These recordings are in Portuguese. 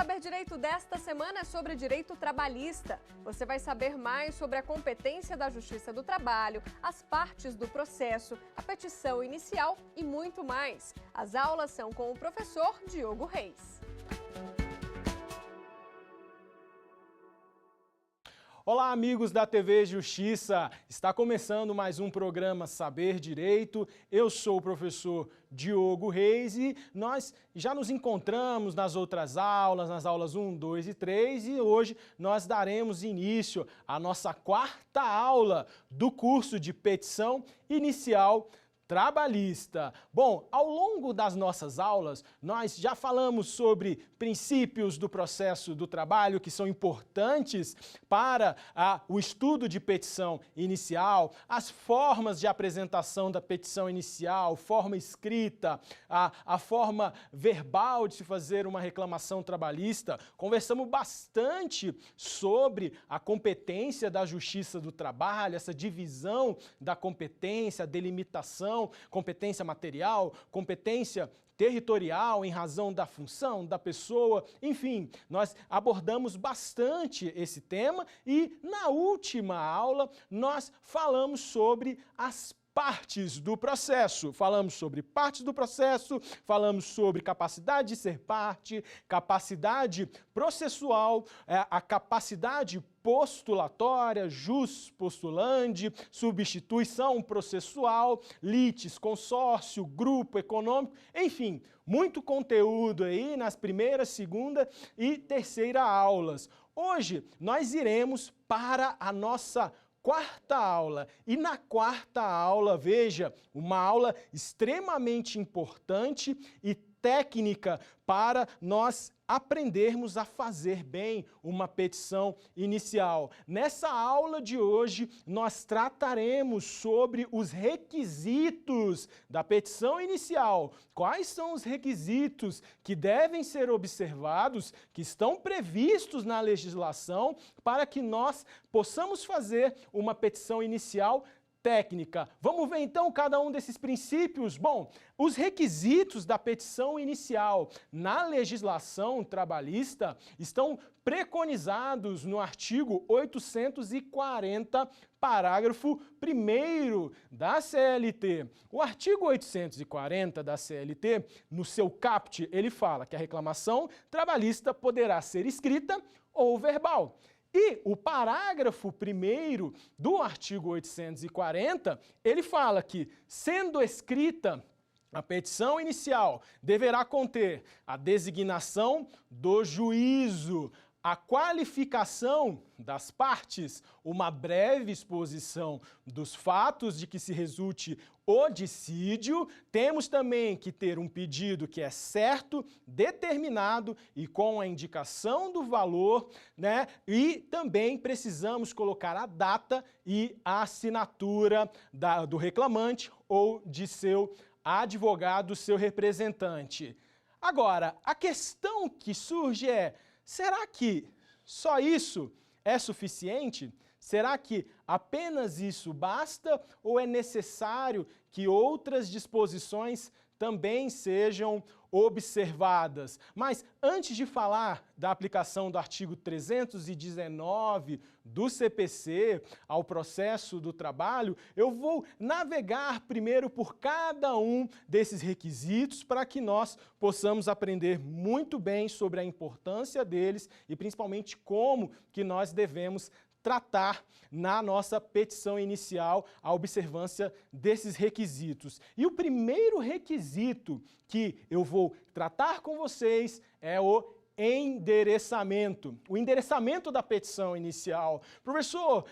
Saber Direito desta semana é sobre direito trabalhista. Você vai saber mais sobre a competência da Justiça do Trabalho, as partes do processo, a petição inicial e muito mais. As aulas são com o professor Diogo Reis. Olá, amigos da TV Justiça! Está começando mais um programa Saber Direito. Eu sou o professor Diogo Reis e nós já nos encontramos nas outras aulas, nas aulas 1, 2 e 3, e hoje nós daremos início à nossa quarta aula do curso de petição inicial trabalhista. Bom, ao longo das nossas aulas, nós já falamos sobre princípios do processo do trabalho que são importantes para o estudo de petição inicial, as formas de apresentação da petição inicial, forma escrita, a forma verbal de se fazer uma reclamação trabalhista. Conversamos bastante sobre a competência da Justiça do Trabalho, essa divisão da competência, a delimitação, competência material, competência territorial em razão da função da pessoa, enfim, nós abordamos bastante esse tema e na última aula nós falamos sobre as partes do processo. Falamos sobre partes do processo, falamos sobre capacidade de ser parte, capacidade processual, a capacidade postulatória, jus postulandi, substituição processual, litis, consórcio, grupo econômico, enfim, muito conteúdo aí nas primeira, segunda e terceira aulas. Hoje nós iremos para a nossa quarta aula. E na quarta aula, veja, uma aula extremamente importante e técnica para nós aprendermos a fazer bem uma petição inicial. Nessa aula de hoje, nós trataremos sobre os requisitos da petição inicial. Quais são os requisitos que devem ser observados, que estão previstos na legislação, para que nós possamos fazer uma petição inicial técnica. Vamos ver então cada um desses princípios? Bom, os requisitos da petição inicial na legislação trabalhista estão preconizados no artigo 840, parágrafo 1º da CLT. O artigo 840 da CLT, no seu caput, ele fala que a reclamação trabalhista poderá ser escrita ou verbal. E o parágrafo 1º do artigo 840, ele fala que, sendo escrita a petição inicial, deverá conter a designação do juízo, a qualificação das partes, uma breve exposição dos fatos de que se resulte o dissídio. Temos também que ter um pedido que é certo, determinado e com a indicação do valor, né? E também precisamos colocar a data e a assinatura do reclamante ou de seu advogado, seu representante. Agora, a questão que surge é: será que só isso é suficiente? Será que apenas isso basta ou é necessário que outras disposições também sejam observadas? Mas antes de falar da aplicação do artigo 319 do CPC ao processo do trabalho, eu vou navegar primeiro por cada um desses requisitos para que nós possamos aprender muito bem sobre a importância deles e principalmente como que nós devemos tratar na nossa petição inicial a observância desses requisitos. E o primeiro requisito que eu vou tratar com vocês é o endereçamento. O endereçamento da petição inicial. Professor,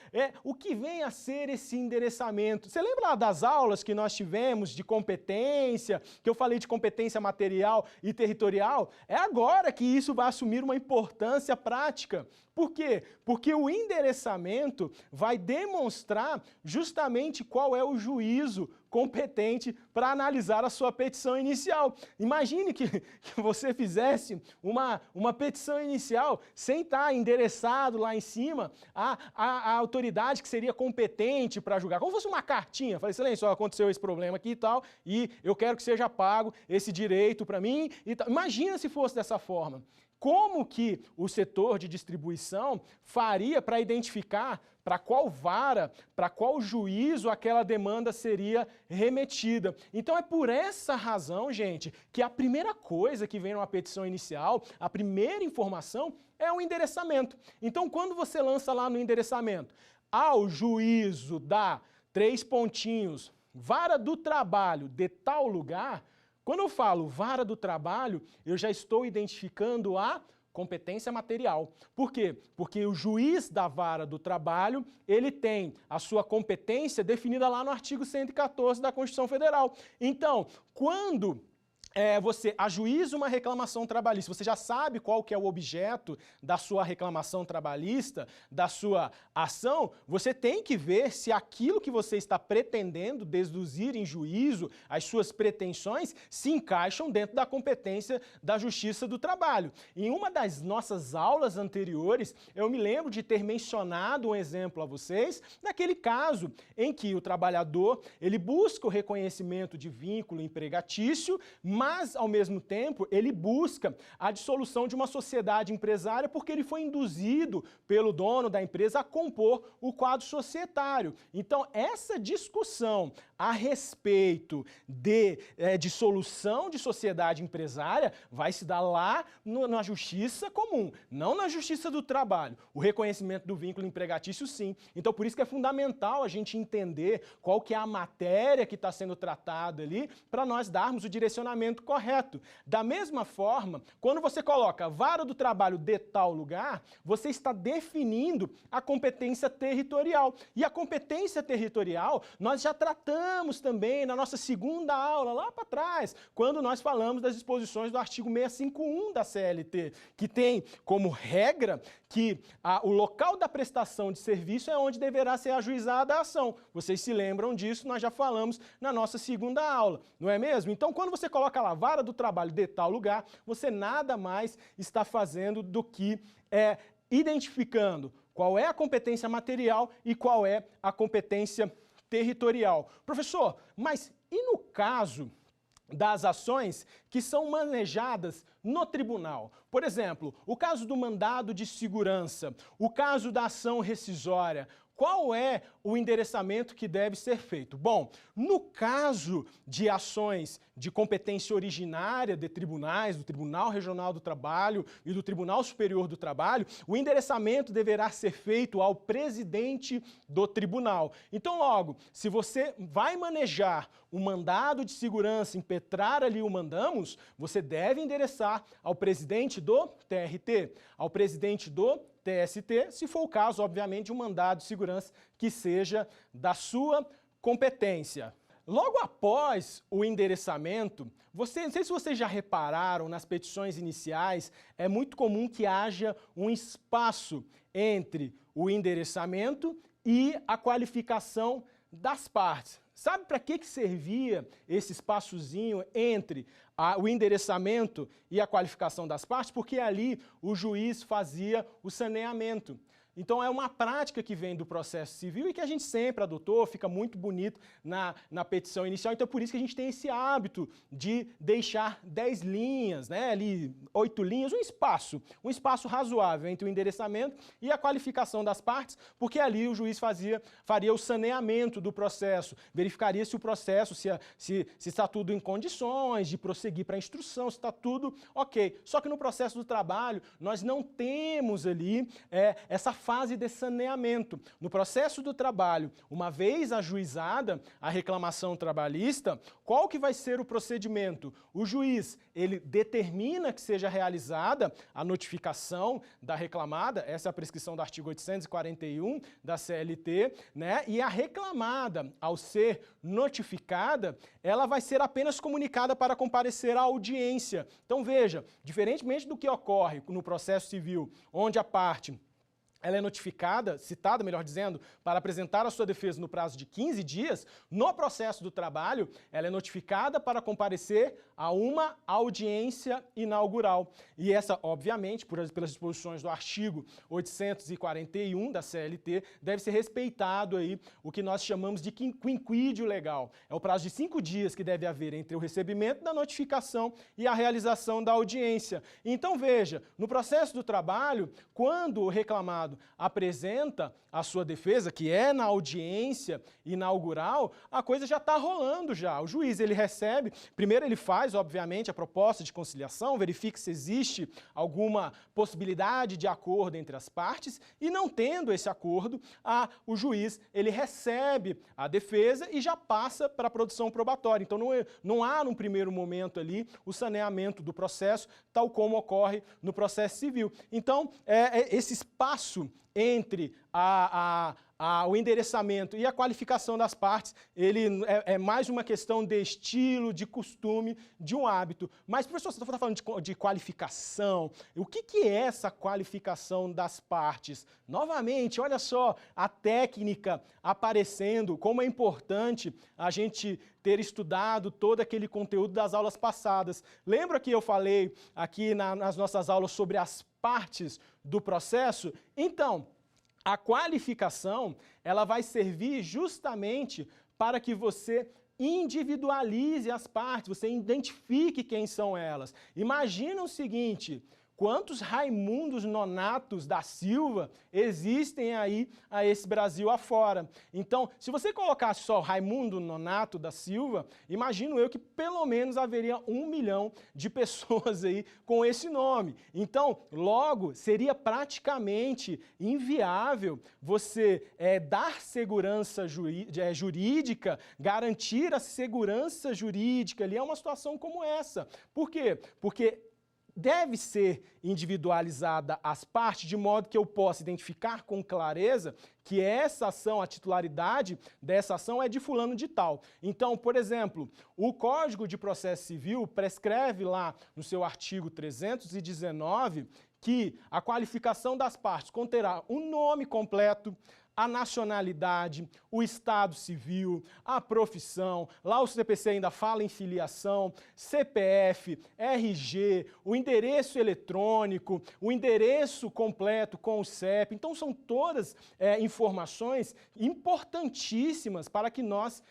o que vem a ser esse endereçamento? Você lembra lá das aulas que nós tivemos de competência, que eu falei de competência material e territorial? É agora que isso vai assumir uma importância prática. Por quê? Porque o endereçamento vai demonstrar justamente qual é o juízo competente para analisar a sua petição inicial. Imagine que você fizesse uma petição inicial sem estar endereçado lá em cima a autoridade que seria competente para julgar. Como fosse uma cartinha. Falei, excelência, aconteceu esse problema aqui e tal, e eu quero que seja pago esse direito para mim. E tal. Imagina se fosse dessa forma. como que o setor de distribuição faria para identificar para qual vara, para qual juízo aquela demanda seria remetida. Então é por essa razão, gente, que a primeira coisa que vem numa petição inicial, a primeira informação é o endereçamento. Então quando você lança lá no endereçamento, ao juízo da 3 pontinhos, vara do trabalho de tal lugar, quando eu falo vara do trabalho, eu já estou identificando a competência material. Por quê? Porque o juiz da vara do trabalho, ele tem a sua competência definida lá no artigo 114 da Constituição Federal. Então, quando você ajuiza uma reclamação trabalhista, você já sabe qual que é o objeto da sua reclamação trabalhista, da sua ação, você tem que ver se aquilo que você está pretendendo deduzir em juízo, as suas pretensões, se encaixam dentro da competência da Justiça do Trabalho. Em uma das nossas aulas anteriores, eu me lembro de ter mencionado um exemplo a vocês, naquele caso em que o trabalhador, ele busca o reconhecimento de vínculo empregatício, mas, ao mesmo tempo, ele busca a dissolução de uma sociedade empresária porque ele foi induzido pelo dono da empresa a compor o quadro societário. Então, essa discussão a respeito de dissolução de sociedade empresária vai se dar lá na Justiça Comum, não na Justiça do Trabalho. O reconhecimento do vínculo empregatício, sim. Então, por isso que é fundamental a gente entender qual que é a matéria que está sendo tratada ali, para nós darmos o direcionamento correto. Da mesma forma, quando você coloca vara do trabalho de tal lugar, você está definindo a competência territorial. E a competência territorial nós já tratamos também na nossa segunda aula, lá para trás, quando nós falamos das disposições do artigo 651 da CLT, que tem como regra que o local da prestação de serviço é onde deverá ser ajuizada a ação. Vocês se lembram disso, nós já falamos na nossa segunda aula, não é mesmo? Então, quando você coloca lá vara do trabalho de tal lugar, você nada mais está fazendo do que identificando qual é a competência material e qual é a competência territorial. Professor, mas e no caso das ações que são manejadas no tribunal? Por exemplo, o caso do mandado de segurança, o caso da ação rescisória, qual é o endereçamento que deve ser feito? Bom, no caso de ações de competência originária de tribunais, do Tribunal Regional do Trabalho e do Tribunal Superior do Trabalho, o endereçamento deverá ser feito ao presidente do tribunal. Então, logo, se você vai manejar o mandado de segurança, impetrar ali o mandamos, você deve endereçar ao presidente do TRT, ao presidente do TST, se for o caso, obviamente, de um mandado de segurança que seja da sua competência. Logo após o endereçamento, não sei se vocês já repararam nas petições iniciais, é muito comum que haja um espaço entre o endereçamento e a qualificação das partes. Sabe para que servia esse espaçozinho entre o endereçamento e a qualificação das partes? Porque ali o juiz fazia o saneamento. Então é uma prática que vem do processo civil e que a gente sempre adotou, fica muito bonito na petição inicial. Então é por isso que a gente tem esse hábito de deixar 10 linhas, né, ali 8 linhas, um espaço razoável entre o endereçamento e a qualificação das partes, porque ali o juiz faria o saneamento do processo, verificaria se o processo, se está tudo em condições de prosseguir para a instrução, se está tudo ok. Só que no processo do trabalho nós não temos ali essa fase de saneamento. No processo do trabalho, uma vez ajuizada a reclamação trabalhista, qual que vai ser o procedimento? O juiz, ele determina que seja realizada a notificação da reclamada, essa é a prescrição do artigo 841 da CLT, né? E a reclamada, ao ser notificada, ela vai ser apenas comunicada para comparecer à audiência. Então veja, diferentemente do que ocorre no processo civil, onde a parte ela é notificada, citada, melhor dizendo, para apresentar a sua defesa no prazo de 15 dias, no processo do trabalho, ela é notificada para comparecer a uma audiência inaugural. E essa, obviamente, pelas disposições do artigo 841 da CLT, deve ser respeitado aí o que nós chamamos de quinquídio legal. É o prazo de 5 dias que deve haver entre o recebimento da notificação e a realização da audiência. Então, veja, no processo do trabalho, quando o reclamado apresenta a sua defesa, que é na audiência inaugural, a coisa já está rolando já. O juiz, ele recebe, primeiro ele faz, obviamente, a proposta de conciliação, verifica se existe alguma possibilidade de acordo entre as partes, e não tendo esse acordo, o juiz, ele recebe a defesa e já passa para a produção probatória. Então, não há, num primeiro momento ali, o saneamento do processo, tal como ocorre no processo civil. Então, esse espaço entre o endereçamento e a qualificação das partes, ele é mais uma questão de estilo, de costume, de um hábito. Mas, professor, você está falando de qualificação. O que é essa qualificação das partes? Novamente, olha só a técnica aparecendo, como é importante a gente ter estudado todo aquele conteúdo das aulas passadas. Lembra que eu falei aqui nas nossas aulas sobre as partes do processo? Então, a qualificação, ela vai servir justamente para que você individualize as partes, você identifique quem são elas. Imagina o seguinte: quantos Raimundos Nonatos da Silva existem aí a esse Brasil afora? Então, se você colocasse só Raimundo Nonato da Silva, imagino eu que pelo menos haveria 1 milhão de pessoas aí com esse nome. Então, logo, seria praticamente inviável você dar segurança jurídica, garantir a segurança jurídica ali. É uma situação como essa. Por quê? Porque deve ser individualizada as partes de modo que eu possa identificar com clareza que essa ação, a titularidade dessa ação é de fulano de tal. Então, por exemplo, o Código de Processo Civil prescreve lá no seu artigo 319 que a qualificação das partes conterá o nome completo, a nacionalidade, o estado civil, a profissão, lá o CPC ainda fala em filiação, CPF, RG, o endereço eletrônico, o endereço completo com o CEP. Então, são todas informações importantíssimas para que nós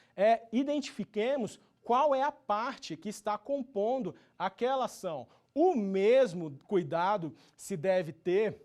identifiquemos qual é a parte que está compondo aquela ação. O mesmo cuidado se deve ter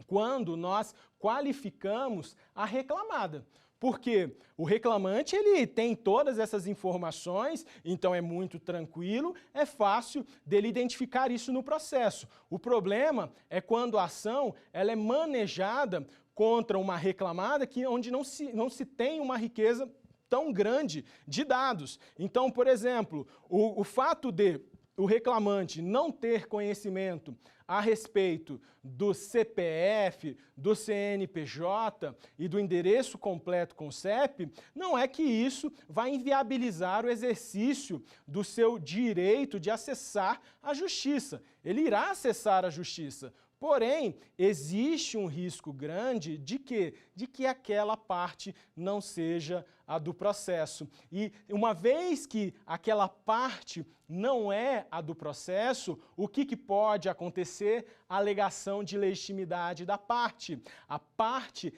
quando nós qualificamos a reclamada. Porque o reclamante, ele tem todas essas informações, então é muito tranquilo, é fácil dele identificar isso no processo. O problema é quando a ação ela é manejada contra uma reclamada onde não se tem uma riqueza tão grande de dados. Então, por exemplo, o fato de o reclamante não ter conhecimento a respeito do CPF, do CNPJ e do endereço completo com o CEP, não é que isso vai inviabilizar o exercício do seu direito de acessar a justiça. Ele irá acessar a justiça. Porém, existe um risco grande de que aquela parte não seja a do processo. E uma vez que aquela parte não é a do processo, o que pode acontecer? A alegação de legitimidade da parte. A parte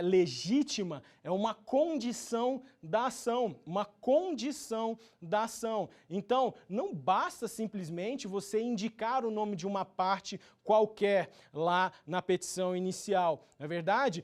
legítima é uma condição da ação, uma condição da ação. Então, não basta simplesmente você indicar o nome de uma parte qualquer lá na petição inicial. Na verdade,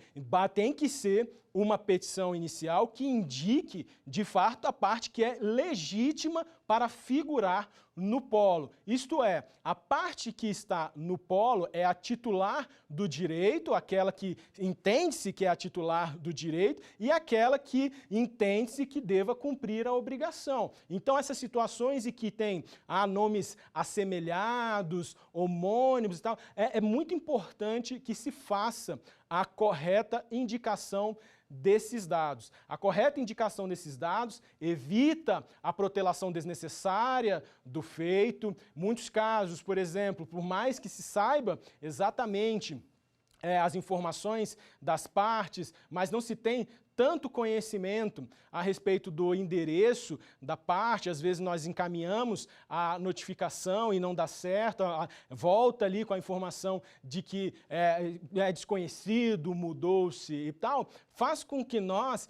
tem que ser uma petição inicial que indique, de fato, a parte que é legítima para figurar no polo. Isto é, a parte que está no polo é a titular do direito, aquela que entende-se que é a titular do direito, e aquela que entende-se que deva cumprir a obrigação. Então, essas situações em que tem nomes assemelhados, homônimos e tal, é muito importante que se faça a correta indicação desses dados. A correta indicação desses dados evita a protelação desnecessária do feito. Muitos casos, por exemplo, por mais que se saiba exatamente as informações das partes, mas não se tem tanto conhecimento a respeito do endereço da parte, às vezes nós encaminhamos a notificação e não dá certo, volta ali com a informação de que é desconhecido, mudou-se e tal, faz com que nós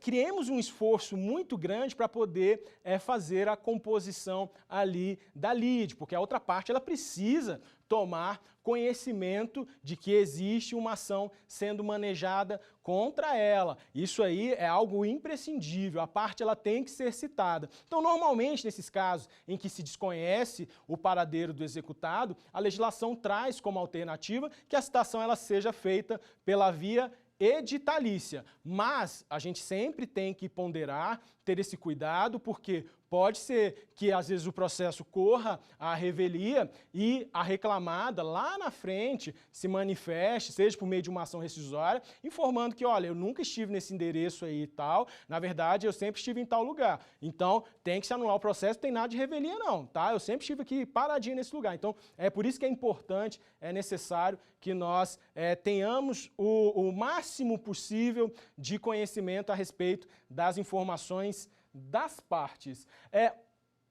criemos um esforço muito grande para poder fazer a composição ali da lead, porque a outra parte ela precisa tomar conhecimento de que existe uma ação sendo manejada contra ela. Isso aí é algo imprescindível, a parte ela tem que ser citada. Então, normalmente, nesses casos em que se desconhece o paradeiro do executado, a legislação traz como alternativa que a citação ela seja feita pela via editalícia, mas a gente sempre tem que ponderar, ter esse cuidado, porque pode ser que às vezes o processo corra à revelia e a reclamada lá na frente se manifeste, seja por meio de uma ação rescisória, informando que, olha, eu nunca estive nesse endereço aí e tal, na verdade eu sempre estive em tal lugar, então tem que se anular o processo, não tem nada de revelia não, tá? Eu sempre estive aqui paradinho nesse lugar, então é por isso que é importante, é necessário que nós tenhamos o máximo possível de conhecimento a respeito das informações das partes.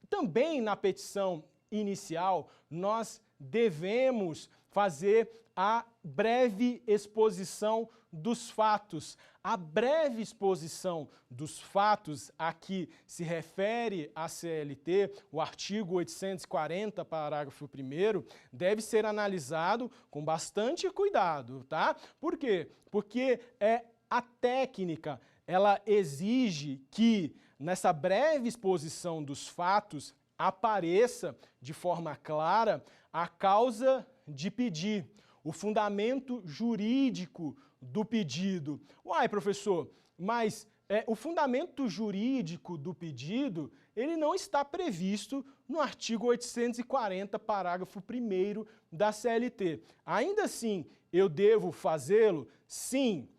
Também na petição inicial, nós devemos fazer a breve exposição dos fatos. A breve exposição dos fatos a que se refere a CLT, o artigo 840, parágrafo 1º, deve ser analisado com bastante cuidado, tá? Por quê? Porque a técnica, ela exige que nessa breve exposição dos fatos apareça de forma clara a causa de pedir, o fundamento jurídico do pedido. Uai, professor, mas o fundamento jurídico do pedido, ele não está previsto no artigo 840, parágrafo 1º da CLT. Ainda assim, eu devo fazê-lo? Sim,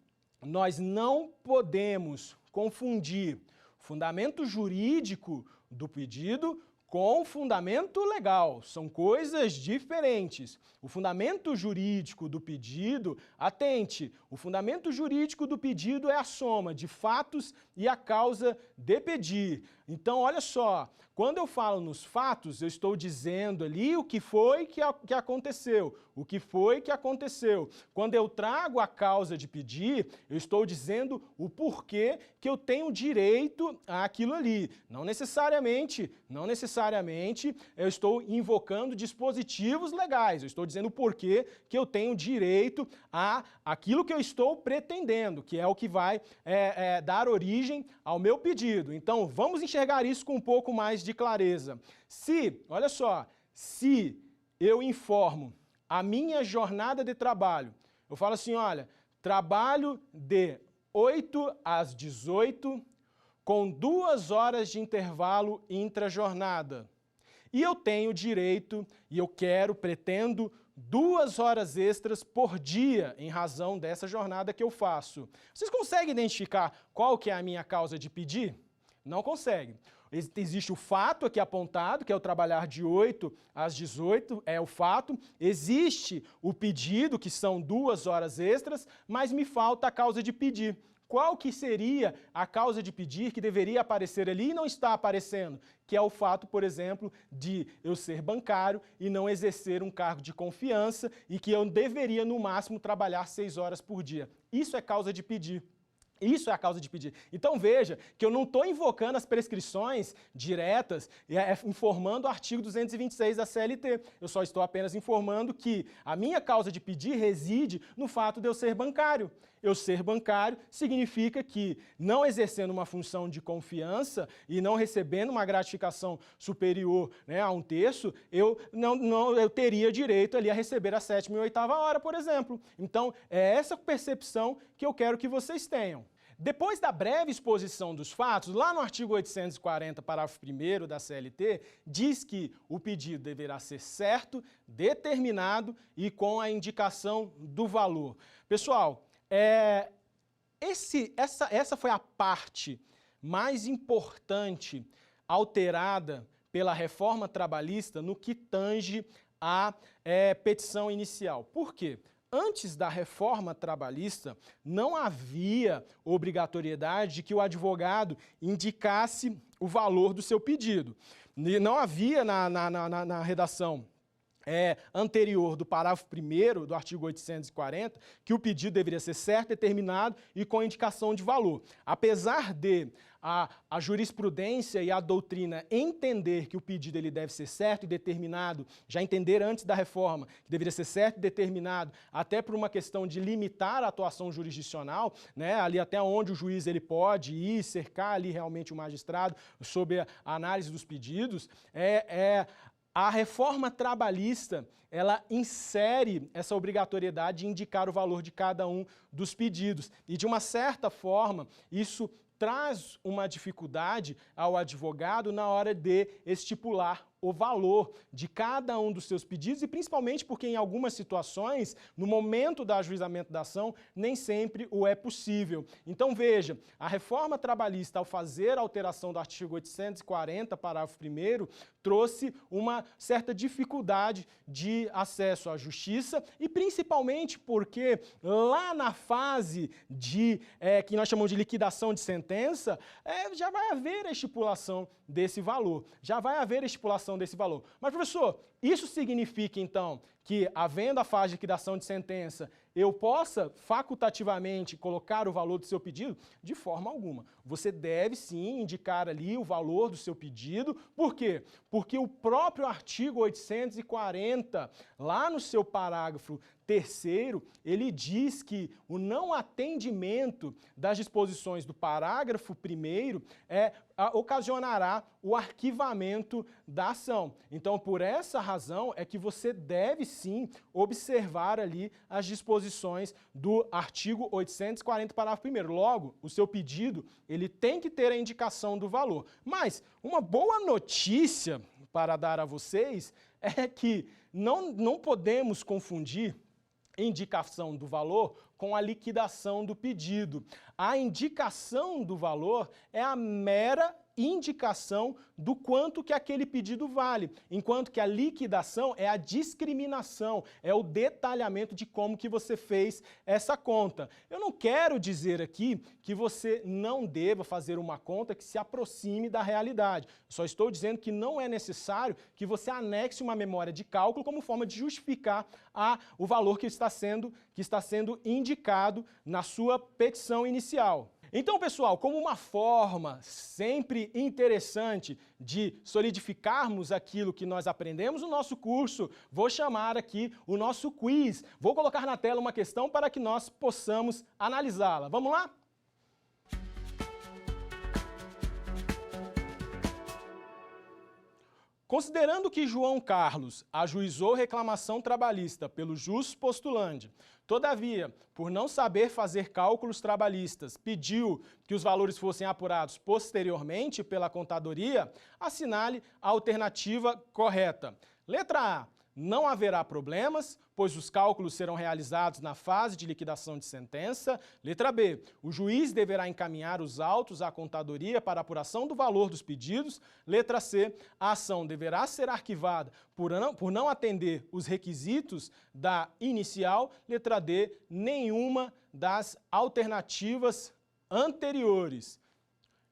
nós não podemos confundir fundamento jurídico do pedido com fundamento legal. São coisas diferentes. O fundamento jurídico do pedido, atente, o fundamento jurídico do pedido é a soma de fatos e a causa de pedir. Então, olha só, quando eu falo nos fatos, eu estou dizendo ali o que foi que aconteceu, o que foi que aconteceu. Quando eu trago a causa de pedir, eu estou dizendo o porquê que eu tenho direito àquilo ali. Não necessariamente eu estou invocando dispositivos legais, eu estou dizendo o porquê que eu tenho direito a aquilo que eu estou pretendendo, que é o que vai dar origem ao meu pedido. Então, vamos enxergar isso com um pouco mais de clareza. Olha só, se eu informo a minha jornada de trabalho, eu falo assim, olha, trabalho de 8 às 18, com 2 horas de intervalo intra-jornada. E eu tenho direito, e eu pretendo 2 horas extras por dia em razão dessa jornada que eu faço. Vocês conseguem identificar qual que é a minha causa de pedir? Não conseguem. Existe o fato aqui apontado, que é o trabalhar de 8 às 18, é o fato. Existe o pedido, que são 2 horas extras, mas me falta a causa de pedir. Qual que seria a causa de pedir que deveria aparecer ali e não está aparecendo? Que é o fato, por exemplo, de eu ser bancário e não exercer um cargo de confiança e que eu deveria, no máximo, trabalhar 6 horas por dia. Isso é causa de pedir. Isso é a causa de pedir. Então veja que eu não estou invocando as prescrições diretas, informando o artigo 226 da CLT. Eu só estou apenas informando que a minha causa de pedir reside no fato de eu ser bancário. Eu ser bancário significa que, não exercendo uma função de confiança e não recebendo uma gratificação superior, né, a 1/3, eu teria direito ali a receber a 7ª e 8ª hora, por exemplo. Então, é essa percepção que eu quero que vocês tenham. Depois da breve exposição dos fatos, lá no artigo 840, parágrafo 1º da CLT, diz que o pedido deverá ser certo, determinado e com a indicação do valor. Pessoal, essa foi a parte mais importante alterada pela reforma trabalhista no que tange à petição inicial. Por quê? antes da reforma trabalhista, não havia obrigatoriedade de que o advogado indicasse o valor do seu pedido. Não havia na redação anterior do parágrafo 1º do artigo 840 que o pedido deveria ser certo, determinado e com indicação de valor. Apesar de a jurisprudência e a doutrina entender que o pedido ele deve ser certo e determinado, já entender antes da reforma que deveria ser certo e determinado, até por uma questão de limitar a atuação jurisdicional, né, ali até onde o juiz ele pode ir, cercar ali realmente o magistrado sobre a análise dos pedidos, a reforma trabalhista, ela insere essa obrigatoriedade de indicar o valor de cada um dos pedidos. E, de uma certa forma, isso traz uma dificuldade ao advogado na hora de estipular o valor de cada um dos seus pedidos e principalmente porque em algumas situações, no momento do ajuizamento da ação, nem sempre o é possível. Então veja, a reforma trabalhista ao fazer a alteração do artigo 840, parágrafo 1º, trouxe uma certa dificuldade de acesso à justiça e principalmente porque lá na fase que nós chamamos de liquidação de sentença, já vai haver a estipulação desse valor, desse valor. Mas, professor, isso significa, então, que, havendo a fase de liquidação de sentença, eu possa facultativamente colocar o valor do seu pedido? De forma alguma. Você deve, sim, indicar ali o valor do seu pedido. Por quê? Porque o próprio artigo 840, lá no seu parágrafo 3º, ele diz que o não atendimento das disposições do parágrafo 1º ocasionará o arquivamento da ação. Então, por essa razão é que você deve, sim, observar ali as disposições do artigo 840, parágrafo 1º. Logo, o seu pedido, ele tem que ter a indicação do valor. Mas, uma boa notícia para dar a vocês é que não podemos confundir indicação do valor com a liquidação do pedido. A indicação do valor é a mera indicação do quanto que aquele pedido vale, enquanto que a liquidação é a discriminação, é o detalhamento de como que você fez essa conta. Eu não quero dizer aqui que você não deva fazer uma conta que se aproxime da realidade. Só estou dizendo que não é necessário que você anexe uma memória de cálculo como forma de justificar o valor que está sendo indicado na sua petição inicial. Então, pessoal, como uma forma sempre interessante de solidificarmos aquilo que nós aprendemos no nosso curso, vou chamar aqui o nosso quiz. Vou colocar na tela uma questão para que nós possamos analisá-la. Vamos lá? Considerando que João Carlos ajuizou reclamação trabalhista pelo jus postulante, todavia, por não saber fazer cálculos trabalhistas, pediu que os valores fossem apurados posteriormente pela contadoria, assinale a alternativa correta. Letra A. Não haverá problemas, pois os cálculos serão realizados na fase de liquidação de sentença. Letra B. O juiz deverá encaminhar os autos à contadoria para apuração do valor dos pedidos. Letra C. A ação deverá ser arquivada por não atender os requisitos da inicial. Letra D. Nenhuma das alternativas anteriores.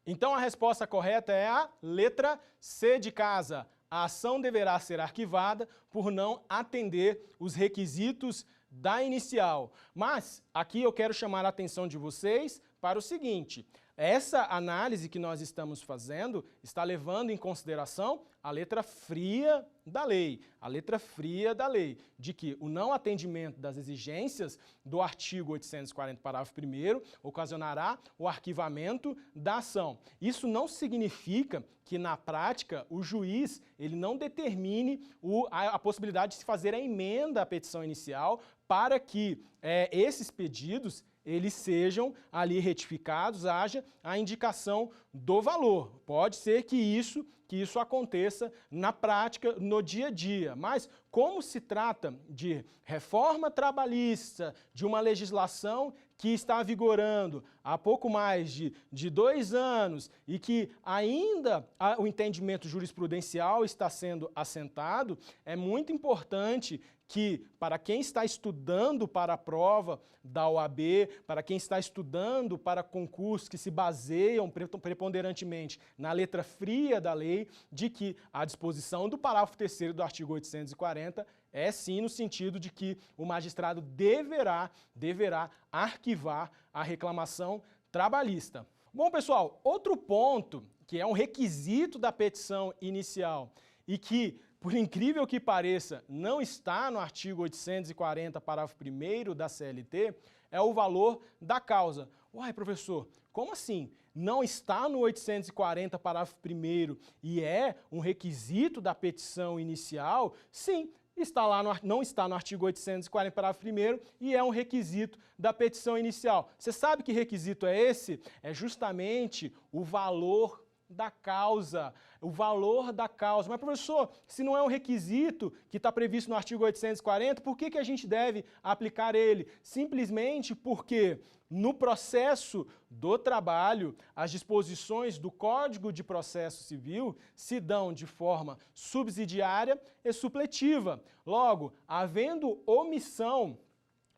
Então, a resposta correta é a letra C de casa. A ação deverá ser arquivada por não atender os requisitos da inicial. Mas aqui eu quero chamar a atenção de vocês para o seguinte: essa análise que nós estamos fazendo está levando em consideração a letra fria da lei. A letra fria da lei, de que o não atendimento das exigências do artigo 840, parágrafo 1º, ocasionará o arquivamento da ação. Isso não significa que, na prática, o juiz ele não determine a possibilidade de se fazer a emenda à petição inicial para que esses pedidos eles sejam ali retificados, haja a indicação do valor. Pode ser que isso aconteça na prática, no dia a dia. Mas, como se trata de reforma trabalhista, de uma legislação que está vigorando há pouco mais de 2 anos e que ainda o entendimento jurisprudencial está sendo assentado, é muito importante que, para quem está estudando para a prova da OAB, para quem está estudando para concursos que se baseiam preponderantemente na letra fria da lei, de que a disposição do parágrafo 3º do artigo 840 é sim no sentido de que o magistrado deverá arquivar a reclamação trabalhista. Bom, pessoal, outro ponto que é um requisito da petição inicial e que, por incrível que pareça, não está no artigo 840, parágrafo 1º da CLT, é o valor da causa. Uai, professor, como assim? Não está no 840, parágrafo 1º e é um requisito da petição inicial? Sim, está lá não está no artigo 840, parágrafo 1º e é um requisito da petição inicial. Você sabe que requisito é esse? É justamente o valor da causa, o valor da causa. Mas, professor, se não é um requisito que está previsto no artigo 840, por que a gente deve aplicar ele? Simplesmente porque no processo do trabalho, as disposições do Código de Processo Civil se dão de forma subsidiária e supletiva. Logo, havendo omissão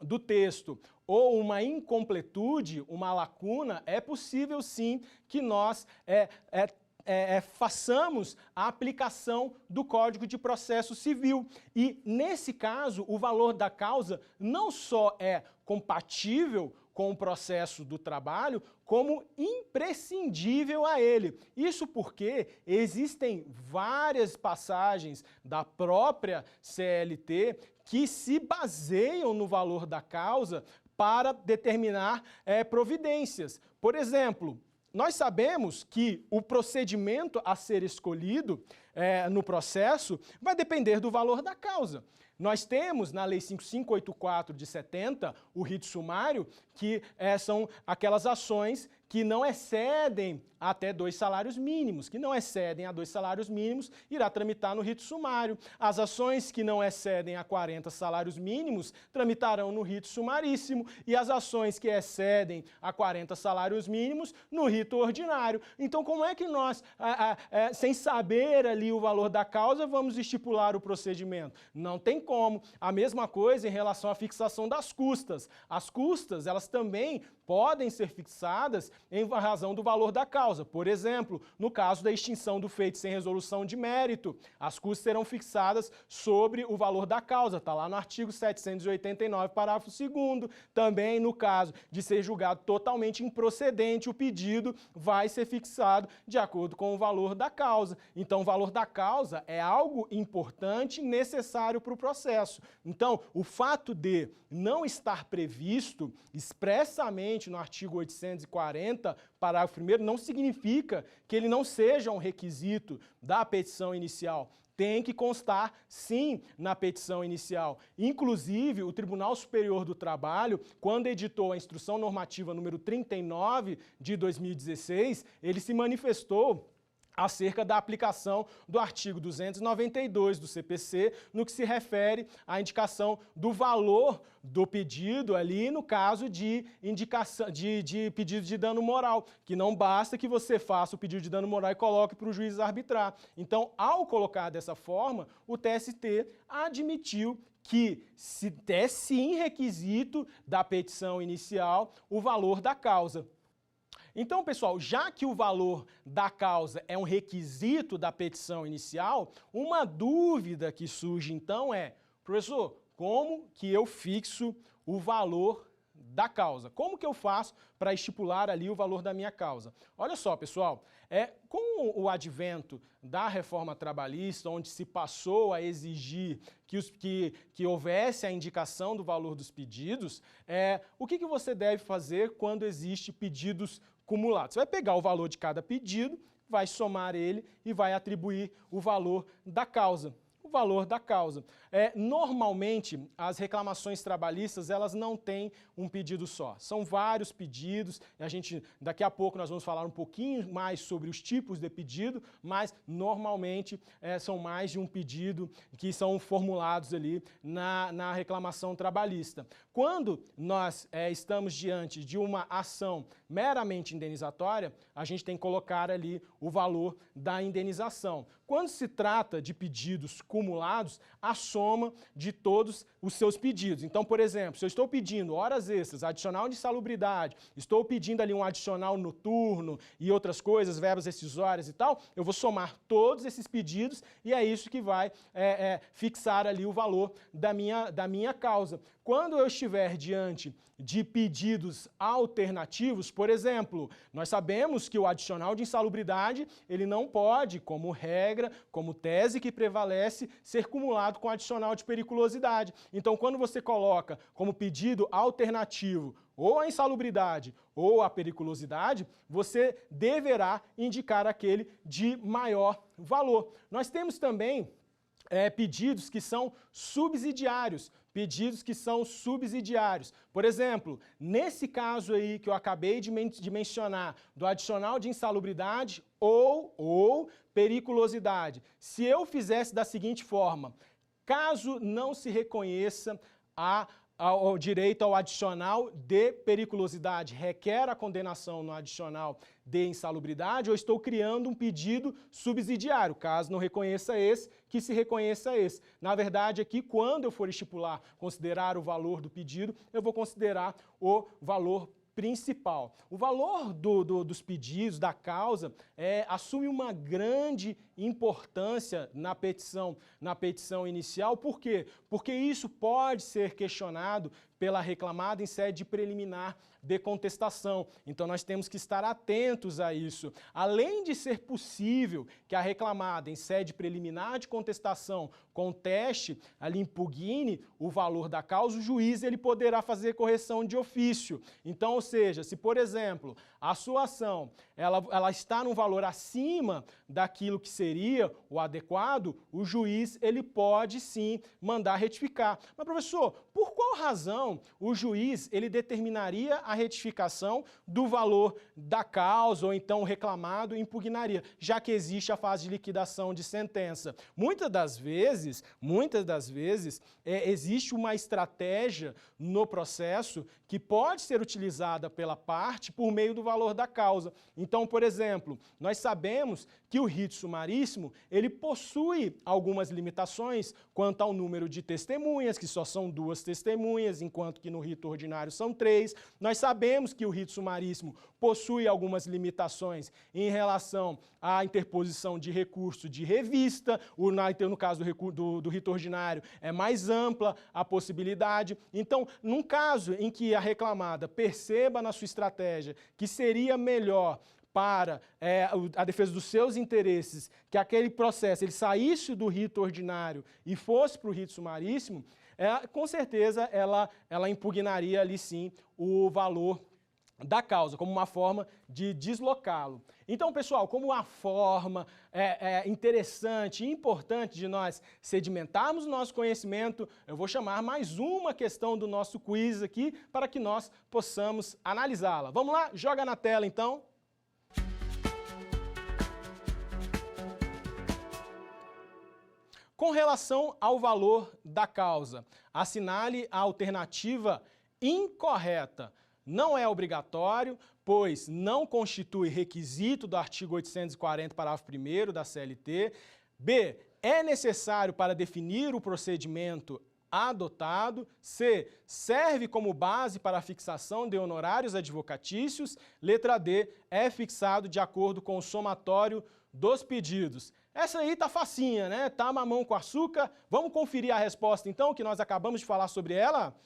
do texto ou uma incompletude, uma lacuna, é possível sim que nós façamos a aplicação do Código de Processo Civil. E, nesse caso, o valor da causa não só é compatível com o processo do trabalho, como imprescindível a ele. Isso porque existem várias passagens da própria CLT que se baseiam no valor da causa para determinar providências. Por exemplo, nós sabemos que o procedimento a ser escolhido no processo vai depender do valor da causa. Nós temos, na Lei 5584 de 70, o rito sumário, que são aquelas ações que não excedem até 2 salários mínimos, que não excedem a 2 salários mínimos, irá tramitar no rito sumário. As ações que não excedem a 40 salários mínimos tramitarão no rito sumaríssimo e as ações que excedem a 40 salários mínimos no rito ordinário. Então, como é que nós, sem saber ali o valor da causa, vamos estipular o procedimento? Não tem como. A mesma coisa em relação à fixação das custas. As custas, elas também podem ser fixadas em razão do valor da causa. Por exemplo, no caso da extinção do feito sem resolução de mérito, as custas serão fixadas sobre o valor da causa. Está lá no artigo 789, parágrafo 2º. Também no caso de ser julgado totalmente improcedente, o pedido vai ser fixado de acordo com o valor da causa. Então, o valor da causa é algo importante e necessário para o processo. Então, o fato de não estar previsto expressamente no artigo 840, parágrafo 1º, não significa que ele não seja um requisito da petição inicial. Tem que constar, sim, na petição inicial. Inclusive, o Tribunal Superior do Trabalho, quando editou a Instrução Normativa número 39 de 2016, ele se manifestou acerca da aplicação do artigo 292 do CPC, no que se refere à indicação do valor do pedido ali no caso de pedido de dano moral, que não basta que você faça o pedido de dano moral e coloque para o juiz arbitrar. Então, ao colocar dessa forma, o TST admitiu que é sim requisito da petição inicial o valor da causa. Então, pessoal, já que o valor da causa é um requisito da petição inicial, uma dúvida que surge então é, professor, como que eu fixo o valor da causa? Como que eu faço para estipular ali o valor da minha causa? Olha só, pessoal, com o advento da reforma trabalhista, onde se passou a exigir que houvesse a indicação do valor dos pedidos, o que você deve fazer quando existe pedidos cumulados? Você vai pegar o valor de cada pedido, vai somar ele e vai atribuir o valor da causa. O valor da causa. Normalmente, as reclamações trabalhistas, elas não têm um pedido só. São vários pedidos, daqui a pouco nós vamos falar um pouquinho mais sobre os tipos de pedido, mas normalmente são mais de um pedido que são formulados ali na reclamação trabalhista. Quando nós estamos diante de uma ação meramente indenizatória, a gente tem que colocar ali o valor da indenização. Quando se trata de pedidos cumulados, acumulados a soma de todos os seus pedidos. Então, por exemplo, se eu estou pedindo horas extras, adicional de insalubridade, estou pedindo ali um adicional noturno e outras coisas, verbas rescisórias e tal, eu vou somar todos esses pedidos e é isso que vai fixar ali o valor da minha causa. Quando eu estiver diante de pedidos alternativos, por exemplo, nós sabemos que o adicional de insalubridade, ele não pode, como regra, como tese que prevalece, ser cumulado com adicional de periculosidade. Então, quando você coloca como pedido alternativo ou a insalubridade ou a periculosidade, você deverá indicar aquele de maior valor. Nós temos também pedidos que são subsidiários. Por exemplo, nesse caso aí que eu acabei de mencionar, do adicional de insalubridade ou periculosidade, se eu fizesse da seguinte forma, caso não se reconheça ao direito ao adicional de periculosidade, requer a condenação no adicional de insalubridade, eu estou criando um pedido subsidiário, caso não reconheça esse, que se reconheça esse. Na verdade, aqui, quando eu for estipular, considerar o valor do pedido, eu vou considerar o valor principal. O valor dos pedidos, da causa, assume uma grande importância na petição inicial. Por quê? Porque isso pode ser questionado pela reclamada em sede preliminar de contestação. Então, nós temos que estar atentos a isso. Além de ser possível que a reclamada em sede preliminar de contestação conteste, ali impugne o valor da causa, o juiz ele poderá fazer correção de ofício. Então, ou seja, se, por exemplo, a sua ação ela está num valor acima daquilo que seria o adequado, o juiz ele pode sim mandar retificar. Mas, professor, por qual razão o juiz ele determinaria a retificação do valor da causa ou então o reclamado impugnaria, já que existe a fase de liquidação de sentença? Muitas das vezes, existe uma estratégia no processo que pode ser utilizada pela parte por meio do valor da causa. Então, por exemplo, nós sabemos que o rito sumaríssimo, ele possui algumas limitações quanto ao número de testemunhas, que só são 2 testemunhas, enquanto que no rito ordinário são 3. Nós sabemos que o rito sumaríssimo possui algumas limitações em relação à interposição de recurso de revista, no caso do rito ordinário é mais ampla a possibilidade. Então, num caso em que a reclamada perceba na sua estratégia que seria melhor para a defesa dos seus interesses, que aquele processo ele saísse do rito ordinário e fosse para o rito sumaríssimo, com certeza ela impugnaria ali sim o valor da causa, como uma forma de deslocá-lo. Então, pessoal, como uma forma interessante e importante de nós sedimentarmos o nosso conhecimento, eu vou chamar mais uma questão do nosso quiz aqui para que nós possamos analisá-la. Vamos lá? Joga na tela, então. Com relação ao valor da causa, assinale a alternativa incorreta. Não é obrigatório, pois não constitui requisito do artigo 840, parágrafo 1º da CLT. B. É necessário para definir o procedimento adotado. C. Serve como base para a fixação de honorários advocatícios. Letra D. É fixado de acordo com o somatório dos pedidos. Essa aí tá facinha, né? Tá mamão com açúcar. Vamos conferir a resposta, então, que nós acabamos de falar sobre ela?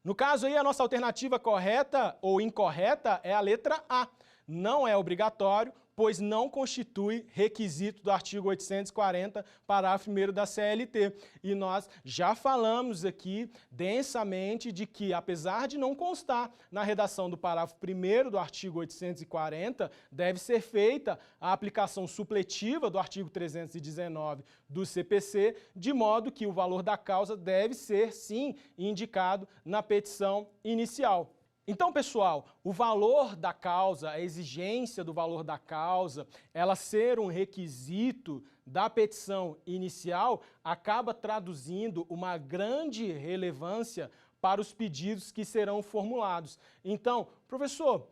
No caso aí, a nossa alternativa correta ou incorreta é a letra A. Não é obrigatório, pois não constitui requisito do artigo 840, parágrafo 1º da CLT. E nós já falamos aqui densamente de que, apesar de não constar na redação do parágrafo 1º do artigo 840, deve ser feita a aplicação supletiva do artigo 319 do CPC, de modo que o valor da causa deve ser, sim, indicado na petição inicial. Então, pessoal, o valor da causa, a exigência do valor da causa, ela ser um requisito da petição inicial, acaba traduzindo uma grande relevância para os pedidos que serão formulados. Então, professor,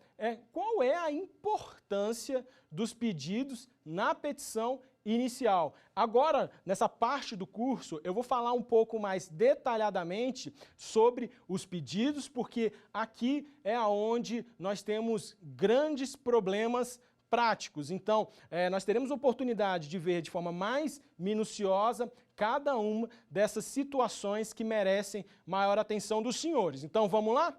qual é a importância dos pedidos na petição inicial. Agora, nessa parte do curso, eu vou falar um pouco mais detalhadamente sobre os pedidos, porque aqui é onde nós temos grandes problemas práticos. Então, nós teremos oportunidade de ver de forma mais minuciosa cada uma dessas situações que merecem maior atenção dos senhores. Então, vamos lá?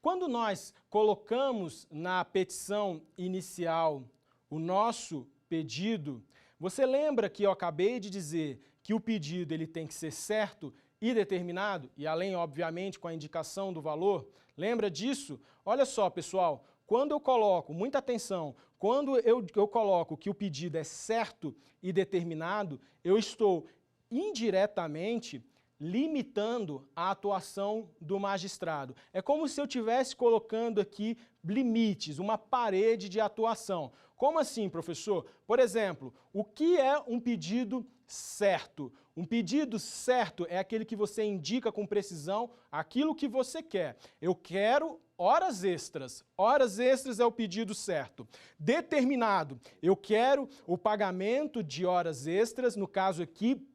Quando nós colocamos na petição inicial o nosso pedido, você lembra que eu acabei de dizer que o pedido ele tem que ser certo e determinado, e além, obviamente, com a indicação do valor? Lembra disso? Olha só, pessoal, quando eu coloco, muita atenção, quando eu coloco que o pedido é certo e determinado, eu estou indiretamente limitando a atuação do magistrado. É como se eu estivesse colocando aqui limites, uma parede de atuação. Como assim, professor? Por exemplo, o que é um pedido certo? Um pedido certo é aquele que você indica com precisão aquilo que você quer. Eu quero horas extras. Horas extras é o pedido certo. Determinado. Eu quero o pagamento de horas extras, no caso aqui,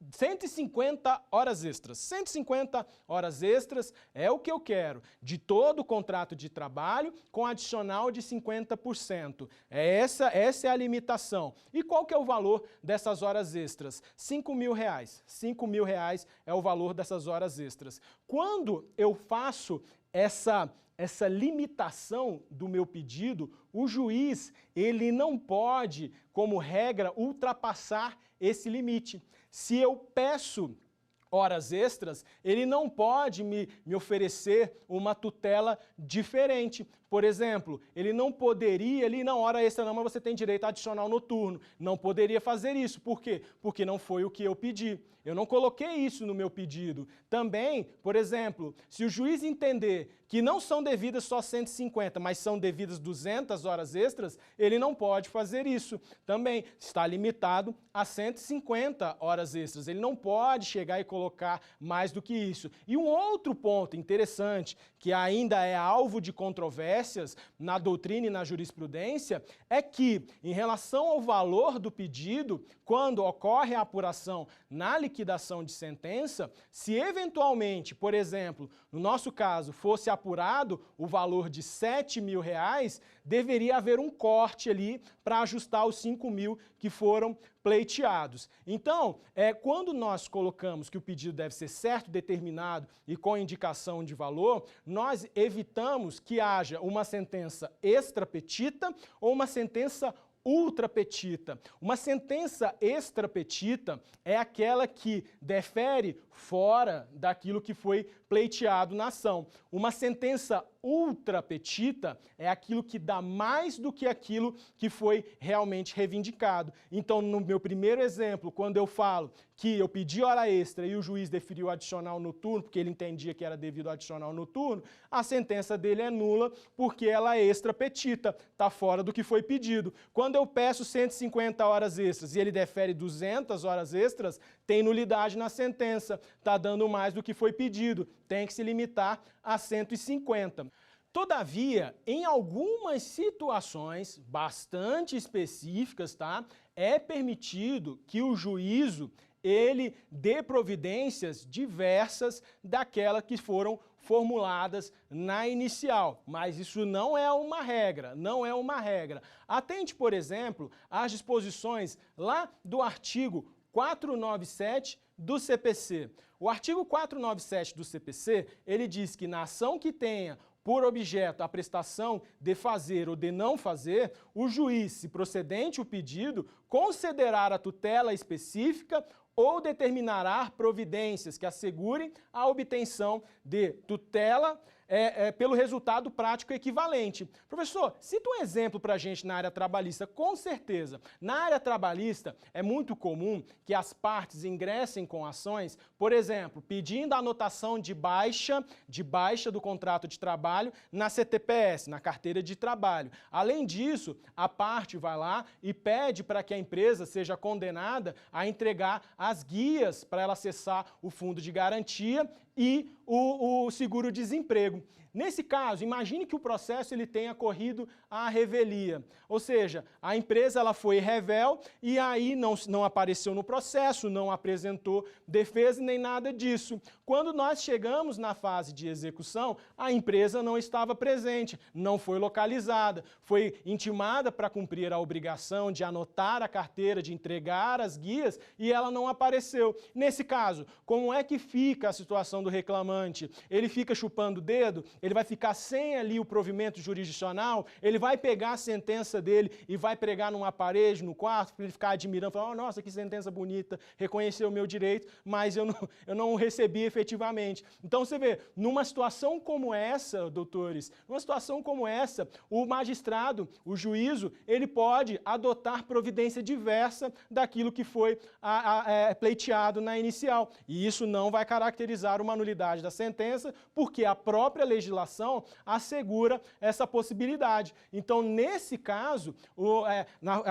150 horas extras. 150 horas extras é o que eu quero, de todo o contrato de trabalho, com adicional de 50%. Essa é a limitação. E qual que é o valor dessas horas extras? R$5.000. R$5.000 é o valor dessas horas extras. Quando eu faço essa limitação do meu pedido, o juiz ele não pode, como regra, ultrapassar esse limite. Se eu peço horas extras, ele não pode me oferecer uma tutela diferente. Por exemplo, ele não poderia, hora extra não, mas você tem direito a adicional noturno. Não poderia fazer isso. Por quê? Porque não foi o que eu pedi. Eu não coloquei isso no meu pedido. Também, por exemplo, se o juiz entender que não são devidas só 150, mas são devidas 200 horas extras, ele não pode fazer isso. Também está limitado a 150 horas extras. Ele não pode chegar e colocar mais do que isso. E um outro ponto interessante, que ainda é alvo de controvérsias na doutrina e na jurisprudência, é que, em relação ao valor do pedido, quando ocorre a apuração na liquidação de sentença, se eventualmente, por exemplo, no nosso caso, fosse apurado o valor de R$7.000, deveria haver um corte ali para ajustar os 5.000 que foram pleiteados. Então, quando nós colocamos que o pedido deve ser certo, determinado e com indicação de valor, nós evitamos que haja uma sentença extra petita ou uma sentença ultra petita. Uma sentença extra petita é aquela que defere fora daquilo que foi pleiteado na ação. Uma sentença ultra petita é aquilo que dá mais do que aquilo que foi realmente reivindicado. Então, no meu primeiro exemplo, quando eu falo que eu pedi hora extra e o juiz deferiu adicional noturno, porque ele entendia que era devido ao adicional noturno, a sentença dele é nula porque ela é extra petita, está fora do que foi pedido. Quando eu peço 150 horas extras e ele defere 200 horas extras, tem nulidade na sentença, está dando mais do que foi pedido, tem que se limitar a 150. Todavia, em algumas situações bastante específicas, tá, é permitido que o juízo ele dê providências diversas daquelas que foram formuladas na inicial, mas isso não é uma regra, não é uma regra. Atente, por exemplo, às disposições lá do artigo 497 do CPC. O artigo 497 do CPC, ele diz que na ação que tenha por objeto a prestação de fazer ou de não fazer, o juiz, se procedente o pedido, concederá a tutela específica ou determinará providências que assegurem a obtenção de tutela pelo resultado prático equivalente. Professor, cita um exemplo para a gente na área trabalhista. Com certeza. Na área trabalhista, é muito comum que as partes ingressem com ações, por exemplo, pedindo a anotação de baixa do contrato de trabalho na CTPS, na carteira de trabalho. Além disso, a parte vai lá e pede para que a empresa seja condenada a entregar as guias para ela acessar o fundo de garantia e o seguro-desemprego. Nesse caso, imagine que o processo ele tenha corrido à revelia, ou seja, a empresa ela foi revel e aí não apareceu no processo, não apresentou defesa nem nada disso. Quando nós chegamos na fase de execução, a empresa não estava presente, não foi localizada, foi intimada para cumprir a obrigação de anotar a carteira, de entregar as guias e ela não apareceu. Nesse caso, como é que fica a situação do reclamante? Ele fica chupando o dedo? Ele vai ficar sem ali o provimento jurisdicional, ele vai pegar a sentença dele e vai pregar numa parede, no quarto, para ele ficar admirando, falar, oh, nossa, que sentença bonita, reconheceu o meu direito, mas eu não o recebi efetivamente. Então você vê, numa situação como essa, doutores, numa situação como essa, o magistrado, o juízo, ele pode adotar providência diversa daquilo que foi pleiteado na inicial. E isso não vai caracterizar uma nulidade da sentença, porque a própria legislação assegura essa possibilidade. Então, nesse caso,